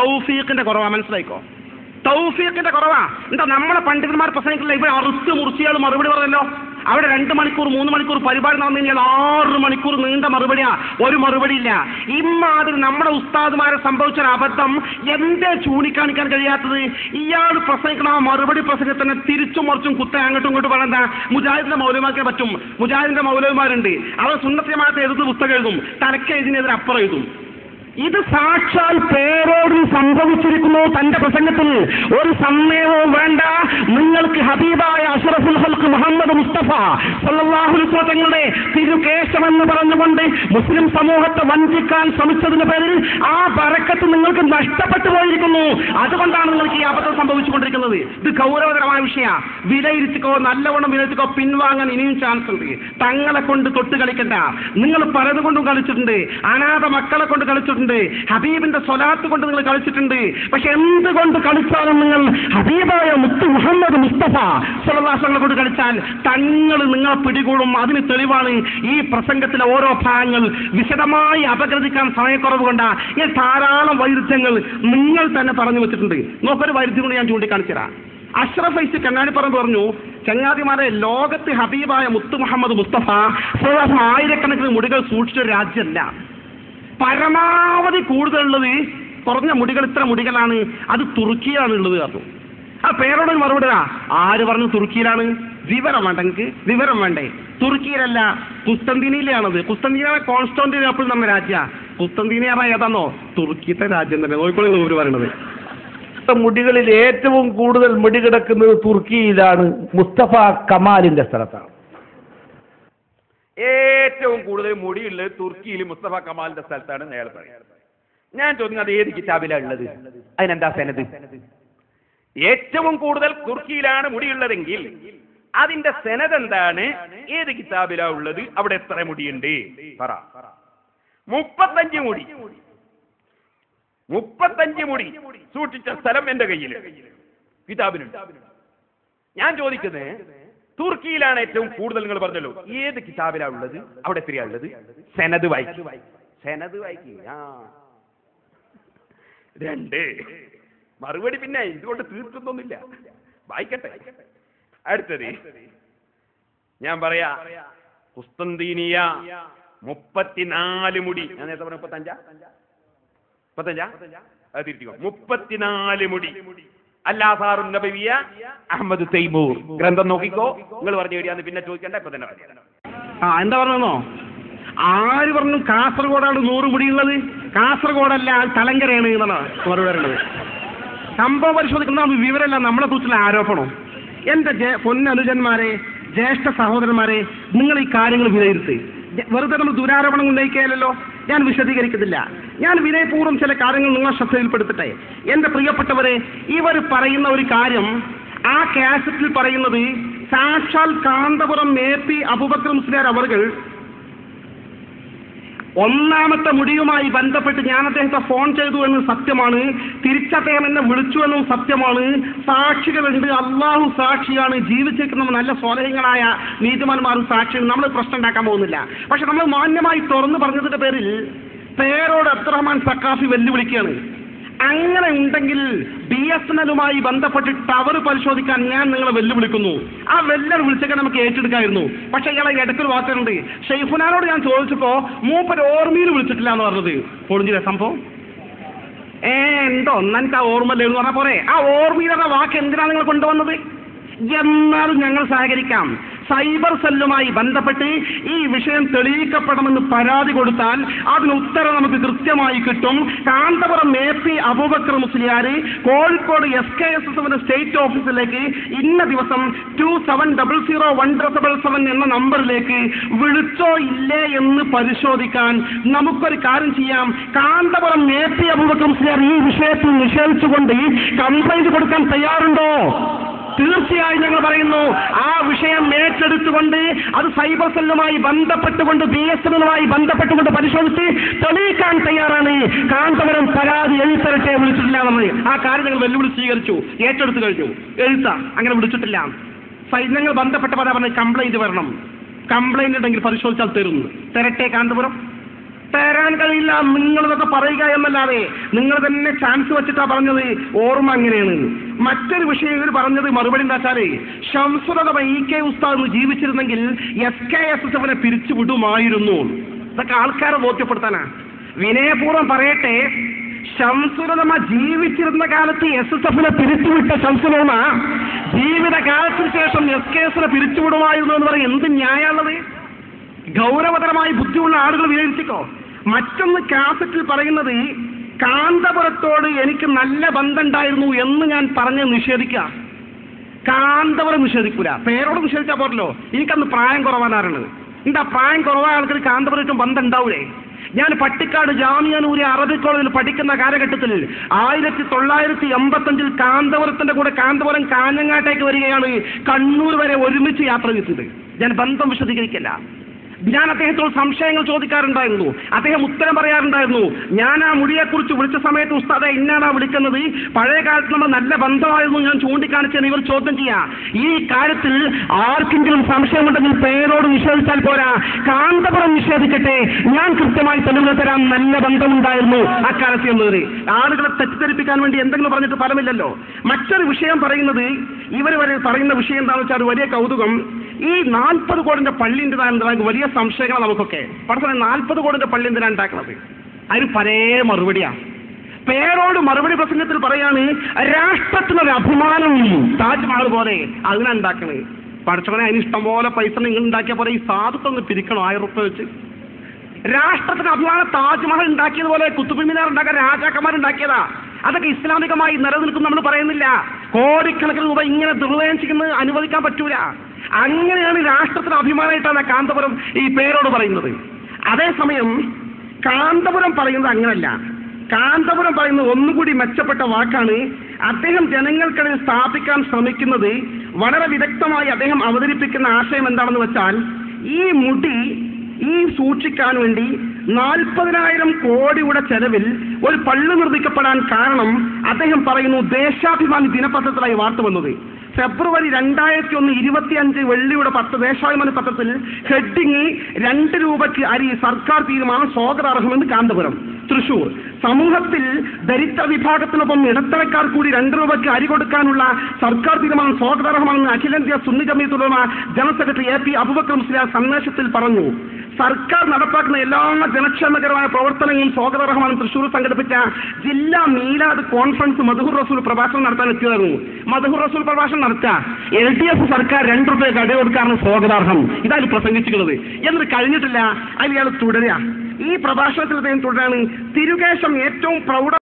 തൗഫീഖിന്റെ കുറവാ, മനസ്സിലായിക്കോ. തൗഫീഖിന്റെ കുറവാ. എന്താ നമ്മളെ പണ്ഡിതന്മാർ പ്രസംഗിക്കില്ല, ഇവിടെ അറുത്ത് മുറിച്ചിയാൾ മറുപടി പറഞ്ഞല്ലോ. അവിടെ 2 മണിക്കൂർ 3 മണിക്കൂർ പരിപാടി നടന്നു കഴിഞ്ഞാൽ 6 മണിക്കൂർ നീണ്ട മറുപടിയാ, ഒരു മറുപടിയില്ല. ഇമ്മാതിരി നമ്മുടെ ഉസ്താദുമാരെ സംഭവിച്ചൊരു അബദ്ധം എന്തേ ചൂണ്ടിക്കാണിക്കാൻ കഴിയാത്തത്? ഇയാൾ പ്രസംഗിക്കണ ആ മറുപടി പ്രസംഗത്തിനെ തിരിച്ചും മറിച്ചും കുത്ത അങ്ങോട്ടും ഇങ്ങോട്ടും പറഞ്ഞാ മുജാഹിദിന്റെ മൗലവിമാർക്കേ പറ്റും. മുജാഹിദിന്റെ മൗലവിമാരുണ്ട്, അവർ സുന്നത്തിയമാഅത്ത് എഴുതുന്ന പുസ്തകം എഴുതും, തലക്ക് എഴുതിനെതിരെ അപ്പുറം എഴുതും. ഇത് സാക്ഷാൽ പേരോട് സംഭവിച്ചിരിക്കുന്നു. തന്റെ പ്രസംഗത്തിൽ ഒരു സന്ദേഹവും വേണ്ട. നിങ്ങൾക്ക് ഹബീബായ അഷ്റഫുൽ ഖൽഖ് മുഹമ്മദ് മുസ്തഫ സല്ലല്ലാഹു അലൈഹി വസല്ലം തങ്ങളുടെ തിരുകേശമെന്ന് പറഞ്ഞുകൊണ്ട് മുസ്ലിം സമൂഹത്തെ വഞ്ചിക്കാൻ ശ്രമിച്ചതിന്റെ പേരിൽ ആ ബറക്കത്ത് നിങ്ങൾക്ക് നഷ്ടപ്പെട്ടു പോയിരിക്കുന്നു. അതുകൊണ്ടാണ് നിങ്ങൾക്ക് ഈ അബദ്ധം സംഭവിച്ചുകൊണ്ടിരിക്കുന്നത്. ഇത് ഗൗരവതരമായ വിഷയമാണ്. വിലയിരുത്തിക്കോ, നല്ലവണ്ണം വിലയിരുത്തിക്കോ. പിൻവാങ്ങാൻ ഇനിയും ചാൻസ് ഉണ്ട്. തങ്ങളെ കൊണ്ട് തൊട്ട് കളിക്കണ്ട. നിങ്ങൾ പലതുകൊണ്ടും കളിച്ചിട്ടുണ്ട്. അനാഥ മക്കളെ കൊണ്ട് കളിച്ചിട്ടുണ്ട്, ഹബീബിന്റെ സ്വലാത്ത് കൊണ്ട് നിങ്ങൾ കളിച്ചിട്ടുണ്ട്. പക്ഷെ എന്തുകൊണ്ട് കളിച്ചാലും നിങ്ങൾ ഹബീബായ മുത്ത് മുഹമ്മദ് മുസ്തഫ സ്വല്ലല്ലാഹു അലൈഹി വസല്ലം കൊണ്ട് കളിച്ചാൽ നിങ്ങളെ പിടികൂടും. അതിന് തെളിവാണ് ഈ പ്രസംഗത്തിലെ ഓരോ ഭാഗങ്ങൾ വിശദമായി അപഗ്രഥിക്കാൻ സമയക്കുറവ് കൊണ്ടാ. ഈ ധാരാളം വൈരുദ്ധ്യങ്ങൾ നിങ്ങൾ തന്നെ പറഞ്ഞു വെച്ചിട്ടുണ്ട്. നോക്കൊരു വൈരുദ്ധ്യം കൊണ്ട് ഞാൻ ചൂണ്ടിക്കാണിച്ചു തരാം. അഷ്റഫ് ഫൈസി കങ്ങാടിപ്പറമ്പ് പറഞ്ഞു, ചങ്ങാതിമാരെ, ലോകത്ത് ഹബീബായ മുത്ത് മുഹമ്മദ് മുസ്തഫ ആയിരക്കണക്കിന് മുടികൾ സൂക്ഷിച്ചൊരു രാജ്യമല്ല. പരമാവധി കൂടുതലുള്ളത് കുറഞ്ഞ മുടികൾ, ഇത്ര മുടികളാണ്, അത് തുർക്കിയിലാണ് ഉള്ളത് പറഞ്ഞു. ആ പേരോട് മറുപടി ആര് പറഞ്ഞു തുർക്കിയിലാണ്? വിവരം വേണ്ട, എനിക്ക് വിവരം വേണ്ടേ? തുർക്കിയിലല്ല, കുസ്തന്തീനിയിലാണത്. കുസ്തന്തീന കോൺസ്റ്റാന്റിനോപ്പിൾ നമ്മുടെ രാജ്യ. കുസ്തന്തീനിയ ഏതാന്നോ? തുർക്കിത്തെ രാജ്യം തന്നെ. നോക്കിക്കോളൂ ഇവർ പറയണത്. മുടികളിൽ ഏറ്റവും കൂടുതൽ മുടി കിടക്കുന്നത് തുർക്കിയിലാണ്, മുസ്തഫ കമാലിന്റെ സ്ഥലത്താണ്. ഏറ്റവും കൂടുതൽ മുടിയുള്ളത് തുർക്കിയിൽ മുസ്തഫ കമാലിന്റെ സ്ഥലത്താണ് അയാൾ പറയുന്നത്. ഞാൻ ചോദിക്കുന്നത് അത് ഏത് കിതാബിലാണ് ഉള്ളത്? അതിനെന്താ സനദ്? ഏറ്റവും കൂടുതൽ തുർക്കിയിലാണ് മുടിയുള്ളതെങ്കിൽ അതിന്റെ സനദ് എന്താണ്? ഏത് കിതാബിലാ ഉള്ളത്? അവിടെ എത്ര മുടിയുണ്ട് പറ. 35 മുടി, 35 മുടി സൂക്ഷിച്ച സ്ഥലം എന്റെ കയ്യിൽ കിതാബിനുണ്ട്. ഞാൻ ചോദിക്കുന്നത്, തുർക്കിയിലാണ് ഏറ്റവും കൂടുതൽ, നിങ്ങൾ പറഞ്ഞല്ലോ, ഏത് കിതാബിലാണ് ഉള്ളത്? അവിടെ എത്രയാ ഉള്ളത്? സനദ് വായിക്കും, സനദ് വായിക്കും. 2 മറുപടി പിന്നെ ഇതുകൊണ്ട് തീർക്കുന്നൊന്നുമില്ല, വായിക്കട്ടെ. അടുത്തത് ഞാൻ പറയാ, കുസ്തന്തീനിയ 34 മുടി. ഞാൻ നേരത്തെ പറഞ്ഞ 35 അത് തിരിച്ചോ, 34 മുടി. അല്ലാസാറുൻ നബവിയ അഹ്മദ് തൈമൂർ ഗ്രന്ഥം നോക്കിക്കോ. നിങ്ങൾ പറഞ്ഞു വരികയാന്ന് പിന്നെ ചോദിക്കണ്ട, ഇപ്പൊ തന്നെ പറയാം. എന്താ പറഞ്ഞോ? ആര് പറഞ്ഞു കാസർഗോഡാണ് 100 മുടിയുള്ളത്? കാസർഗോഡല്ല, തലങ്കരയാണ് എന്നാണ് മറുപടി പറയുന്നത്. സംഭവം പരിശോധിക്കുന്ന വിവരമല്ല, നമ്മളെ കുറിച്ചുള്ള ആരോപണം. എന്റെ പൊന്നനുജന്മാരെ, ജ്യേഷ്ഠ സഹോദരന്മാരെ, നിങ്ങൾ ഈ കാര്യങ്ങൾ വിലയിരുത്തി. വെറുതെ നമ്മൾ ദുരാരോപണം ഉന്നയിക്കുകയല്ലോ. ഞാൻ വിശദീകരിക്കുന്നില്ല. ഞാൻ വിനയപൂർവ്വം ചില കാര്യങ്ങൾ നിങ്ങളെ ശ്രദ്ധയിൽപ്പെടുത്തട്ടെ. എന്റെ പ്രിയപ്പെട്ടവരെ, ഇവർ പറയുന്ന ഒരു കാര്യം, ആ കാസറ്റിൽ പറയുന്നത് സാക്ഷാൽ കാന്തപുരം AP അബൂബക്കർ മുസ്ലിയാർ അവർകൾ ഒന്നാമത്തെ മുടിയുമായി ബന്ധപ്പെട്ട് ഞാൻ അദ്ദേഹത്തെ ഫോൺ ചെയ്തു എന്ന് സത്യമാണ്. തിരിച്ചദ്ദേഹം എന്നെ വിളിച്ചു എന്നും സത്യമാണ്. സാക്ഷികളുണ്ട്, അള്ളാഹു സാക്ഷിയാണ്. ജീവിച്ചിരിക്കുന്ന നല്ല സ്വാലഹ്യങ്ങളായ നീതിമാന്മാരും സാക്ഷിയും. നമ്മൾ പ്രശ്നം ഉണ്ടാക്കാൻ പോകുന്നില്ല. പക്ഷെ നമ്മൾ മാന്യമായി തുറന്നു പറഞ്ഞതിന്റെ പേരിൽ പേരോട് അബ്ദുറഹ്മാൻ സഖാഫി വെല്ലുവിളിക്കുകയാണ്. അങ്ങനെ ഉണ്ടെങ്കിൽ BSNL-മായി ബന്ധപ്പെട്ട് ടവർ പരിശോധിക്കാൻ ഞാൻ നിങ്ങളെ വെല്ലുവിളിക്കുന്നു. ആ വെല്ലർ വിളിച്ചൊക്കെ നമുക്ക് ഏറ്റെടുക്കായിരുന്നു. പക്ഷെ ഇയാളെ ഇടയ്ക്കൊരു വാക്കുണ്ട്. ഷെയ്ഫുനാനോട് ഞാൻ ചോദിച്ചപ്പോ മൂപ്പര് ഓർമ്മയിൽ വിളിച്ചിട്ടില്ല എന്ന് പറഞ്ഞത്. പൊളിഞ്ഞില്ല സംഭവം. എന്തോ എനിക്ക് ആ ഓർമ്മയില്ല എന്ന് പറഞ്ഞാൽ പോരെ. ആ ഓർമ്മയിലുള്ള വാക്ക് എന്തിനാണ് നിങ്ങൾ കൊണ്ടുവന്നത്? എന്നാലും ഞങ്ങൾ സഹകരിക്കാം. സൈബർ സെല്ലുമായി ബന്ധപ്പെട്ട് ഈ വിഷയം തെളിയിക്കപ്പെടണമെന്ന് പരാതി കൊടുത്താൽ അതിന് ഉത്തരം നമുക്ക് കൃത്യമായി കിട്ടും. Kanthapuram AP Abubakar Musliyar Kozhikode SKSS state ഓഫീസിലേക്ക് ഇന്ന ദിവസം 27001777 എന്ന നമ്പറിലേക്ക് വിളിച്ചോ ഇല്ലേ എന്ന് പരിശോധിക്കാൻ നമുക്കൊരു കാര്യം ചെയ്യാം. കാന്തപുരം AP അബൂബക്കർ മുസ്ലിയാർ ഈ വിഷയത്തിൽ നിഷേധിച്ചുകൊണ്ട് കംപ്ലൈന്റ് കൊടുക്കാൻ തയ്യാറുണ്ടോ? തീർച്ചയായും ഞങ്ങൾ പറയുന്നു, ആ വിഷയം ഏറ്റെടുത്തുകൊണ്ട് അത് സൈബർ സെല്ലുമായി ബന്ധപ്പെട്ടുകൊണ്ട് BSNL-മായി ബന്ധപ്പെട്ടുകൊണ്ട് പരിശോധിച്ച് തെളിയിക്കാൻ തയ്യാറാണ്. കാന്തപുരം പരാതി എഴുത്തരട്ടെ, വിളിച്ചിട്ടില്ല നമ്മൾ. ആ കാര്യം ഞങ്ങൾ വെല്ലുവിളി സ്വീകരിച്ചു, ഏറ്റെടുത്തു കഴിഞ്ഞു. അങ്ങനെ വിളിച്ചിട്ടില്ല. ഞങ്ങൾ ബന്ധപ്പെട്ട പറഞ്ഞ് കംപ്ലൈന്റ് വരണം. കംപ്ലൈന്റ് ഉണ്ടെങ്കിൽ പരിശോധിച്ചാൽ തരുന്നു. തരട്ടെ കാന്തപുരം. തരാൻ കഴിയില്ല, നിങ്ങളിതൊക്കെ പറയുക എന്നല്ലാതെ. നിങ്ങൾ തന്നെ ചാൻസ് വെച്ചിട്ടാ പറഞ്ഞത്, ഓർമ്മ അങ്ങനെയാണ്. മറ്റൊരു വിഷയം ഇവർ പറഞ്ഞത് മറുപടി എന്താ വെച്ചാല്, ശംസുലത EK ഉസ്താദ് ജീവിച്ചിരുന്നെങ്കിൽ SKSSF പിരിച്ചു വിടുമായിരുന്നു. ഇതൊക്കെ ആൾക്കാരെ ബോധ്യപ്പെടുത്താനാ. വിനയപൂർവ്വം പറയട്ടെ, ശംസുലതമ ജീവിച്ചിരുന്ന കാലത്ത് SSF പിരിച്ചുവിട്ട ശംസുലതമ ജീവിതകാലത്തിന് ശേഷം SKS പിരിച്ചുവിടുമായിരുന്നു എന്ന് പറയും. എന്ത് ന്യായമുള്ളത്? ഗൗരവതരമായി ബുദ്ധിയുള്ള ആളുകൾ വിചാരിച്ചിക്കോ. മറ്റൊന്ന് കാസറ്റിൽ പറയുന്നത്, കാന്തപുരത്തോട് എനിക്ക് നല്ല ബന്ധമുണ്ടായിരുന്നു എന്ന് ഞാൻ പറഞ്ഞ് നിഷേധിക്കുക. കാന്തപുരം നിഷേധിക്കൂല, പേരോട് നിഷേധിച്ചാൽ പോരല്ലോ. എനിക്കന്ന് പ്രായം കുറവാനാറുള്ളത്. എന്താ പ്രായം കുറവായ ആൾക്കാർ കാന്തപുരത്തും ബന്ധം ഉണ്ടാവൂലേ? ഞാൻ പട്ടിക്കാട് ജാമിയ നൂരിയ അറബിക് കോളേജിൽ പഠിക്കുന്ന കാലഘട്ടത്തിൽ 1985 കാന്തപുരത്തിന്റെ കൂടെ കാന്തപുരം കാഞ്ഞങ്ങാട്ടേക്ക് വരികയാണ്. കണ്ണൂർ വരെ ഒരുമിച്ച് യാത്ര ചെയ്തത്. ഞാൻ ബന്ധം വിശദീകരിക്കില്ല. ഞാൻ അദ്ദേഹത്തോട് സംശയങ്ങൾ ചോദിക്കാറുണ്ടായിരുന്നു, അദ്ദേഹം ഉത്തരം പറയാറുണ്ടായിരുന്നു. ഞാൻ ആ മുടിയെക്കുറിച്ച് വിളിച്ച സമയത്ത് ഉസ്താദെ ഇന്നാണ് വിളിക്കുന്നത്, പഴയ കാലത്ത് നമ്മൾ നല്ല ബന്ധമായിരുന്നു ഞാൻ ചൂണ്ടിക്കാണിച്ചെന്ന് ഇവർ ചോദ്യം ചെയ്യാം. ഈ കാര്യത്തിൽ ആർക്കെങ്കിലും സംശയമുണ്ടെങ്കിൽ പേരോട് നിഷേധിച്ചാൽ പോരാ, കാന്തപുരം നിഷേധിക്കട്ടെ, ഞാൻ കൃത്യമായി തെളിവ് തരാം, നല്ല ബന്ധമുണ്ടായിരുന്നു അക്കാലത്ത് എന്നത്. ആളുകളെ തെറ്റിദ്ധരിപ്പിക്കാൻ വേണ്ടി എന്തെങ്കിലും പറഞ്ഞിട്ട് ഫലമില്ലല്ലോ. മറ്റൊരു വിഷയം പറയുന്നത്, ഇവർ വരെ പറയുന്ന വിഷയം എന്താണെന്ന് വെച്ചാൽ വലിയ കൗതുകം. ഈ 40 കോടിന്റെ പള്ളി എന്തിനാണ് വലിയ സംശയങ്ങൾ നമുക്കൊക്കെ. പക്ഷേ 40 കോടിന്റെ പള്ളി എന്തിനാണ് ഉണ്ടാക്കുന്നത്? അതിന് പലേ മറുപടിയാണ്. പേരോട് മറുപടി പ്രസംഗത്തിൽ പറയാണ്, രാഷ്ട്രത്തിനൊരു അഭിമാനം താജ്മഹൽ പോലെ അതിനാ ഉണ്ടാക്കണത്. പഠിച്ചവനെ അതിന് ഇഷ്ടം പോലെ പൈസ നിങ്ങൾ ഉണ്ടാക്കിയ പോലെ ഈ സാധുത്തൊന്ന് പിരിക്കണം 1000 രൂപ വെച്ച്. രാഷ്ട്രത്തിന് അഭിമാനം താജ്മഹൽ ഉണ്ടാക്കിയതുപോലെ കുത്തുബ് മിനാർ ഉണ്ടാക്കാൻ രാജാക്കന്മാരുണ്ടാക്കിയതാ. അതൊക്കെ ഇസ്ലാമികമായി നിലനിൽക്കും നമ്മൾ പറയുന്നില്ല. കോടിക്കണക്കിന് രൂപ ഇങ്ങനെ ദുർവ്യയം ചെയ്യുന്നത് അനുവദിക്കാൻ പറ്റൂല. അങ്ങനെയാണ് രാഷ്ട്രത്തിന് അഭിമാനമായിട്ടാണ് കാന്തപുരം ഈ പേരോട് പറയുന്നത്. അതേസമയം കാന്തപുരം പറയുന്നത് അങ്ങനല്ല. കാന്തപുരം പറയുന്നത് ഒന്നുകൂടി മെച്ചപ്പെട്ട വാക്കാണ്. അദ്ദേഹം ജനങ്ങൾക്കിടയിൽ സ്ഥാപിക്കാൻ ശ്രമിക്കുന്നത്, വളരെ വിദഗ്ധമായി അദ്ദേഹം അവതരിപ്പിക്കുന്ന ആശയം എന്താണെന്ന് വെച്ചാൽ, ഈ മുടി സൂക്ഷിക്കാൻ വേണ്ടി 40,000 കോടിയുടെ ചെലവിൽ ഒരു പള്ളി നിർമ്മിക്കപ്പെടാൻ കാരണം അദ്ദേഹം പറയുന്നു, ദേശാഭിമാനി ദിനപത്രത്തിലായി വാർത്ത വന്നത്. ഫെബ്രുവരി 2001 25 വെള്ളിയുടെ 10 ദേശാഭിമാനി പത്രത്തിൽ ഹെഡിങ് 2 രൂപയ്ക്ക് അരി സർക്കാർ തീരുമാനം സ്വാഗതാർഹമെന്ന് കാന്തപുരം. തൃശൂർ സമൂഹത്തിൽ ദരിദ്ര വിഭാഗത്തിനൊപ്പം ഇടത്തരക്കാർ കൂടി 2 രൂപയ്ക്ക് അരി കൊടുക്കാനുള്ള സർക്കാർ തീരുമാനം സ്വാഗതാർഹമാണെന്ന് അഖിലേന്ത്യാ Sunni Jamiyyathul Ulama general secretary AP Abubakar Musliyar സന്ദേശത്തിൽ പറഞ്ഞു. സർക്കാർ നടപ്പാക്കുന്ന എല്ലാ ജനക്ഷേമകരമായ പ്രവർത്തനങ്ങളും സ്വാഗതാർഹമാണ്. തൃശൂർ സംഘടിപ്പിച്ച ജില്ലാ മീലാദ് കോൺഫറൻസ് മദ്ഹൂർ റസൂൽ പ്രഭാഷണം നടത്താൻ എത്തിയതായിരുന്നു. മദ്ഹൂർ റസൂൽ പ്രഭാഷണം നടത്തുക, LDF സർക്കാർ 2 രൂപയ്ക്ക് അടി കൊടുക്കാറാണ് സ്വാഗതാർഹം. ഇതാണ് പ്രസംഗിച്ചിട്ടുള്ളത്. എന്നിട്ട് കഴിഞ്ഞിട്ടില്ല, അതിൽ ഇയാൾ തുടരുക. ഈ പ്രഭാഷണത്തിൽ അദ്ദേഹം തുടരാണ്, തിരുകേശം ഏറ്റവും പ്രൗഢ